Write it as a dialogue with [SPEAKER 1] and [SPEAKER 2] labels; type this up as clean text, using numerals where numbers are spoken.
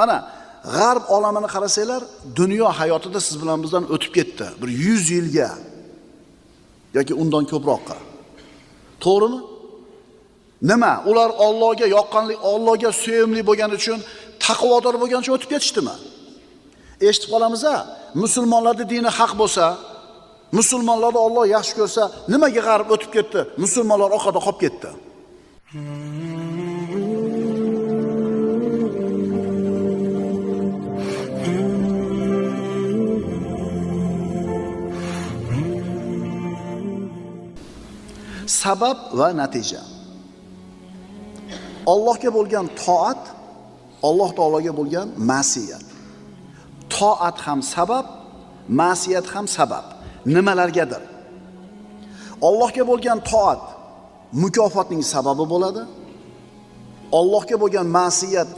[SPEAKER 1] Mana g'arb olamini qarasanglar, dunyo hayotida siz bilan bizdan o'tib ketdi. Bir 100 yilga yoki undan ko'proqqa. To'g'rimi? Nima? Ular Allohga yoqqanlik, Allohga sevimli bo'lgani uchun, taqvodor bo'lgani uchun o'tib ketishdimi? Eshitib qolamiz-a, musulmonlarning dini haq bo'lsa, musulmonlarni Alloh yaxshi ko'rsa, nimaga g'arb o'tib ketdi? Musulmonlar orqada qolib ketdi. Sabab va natija. Allohga bo'lgan toat, Alloh taologa bo'lgan ma'siyat. Toat ham sabab, ma'siyat ham sabab. Nimalargadir? Allohga bo'lgan toat mukofotning sababi bo'ladi. Allohga bo'lgan ma'siyat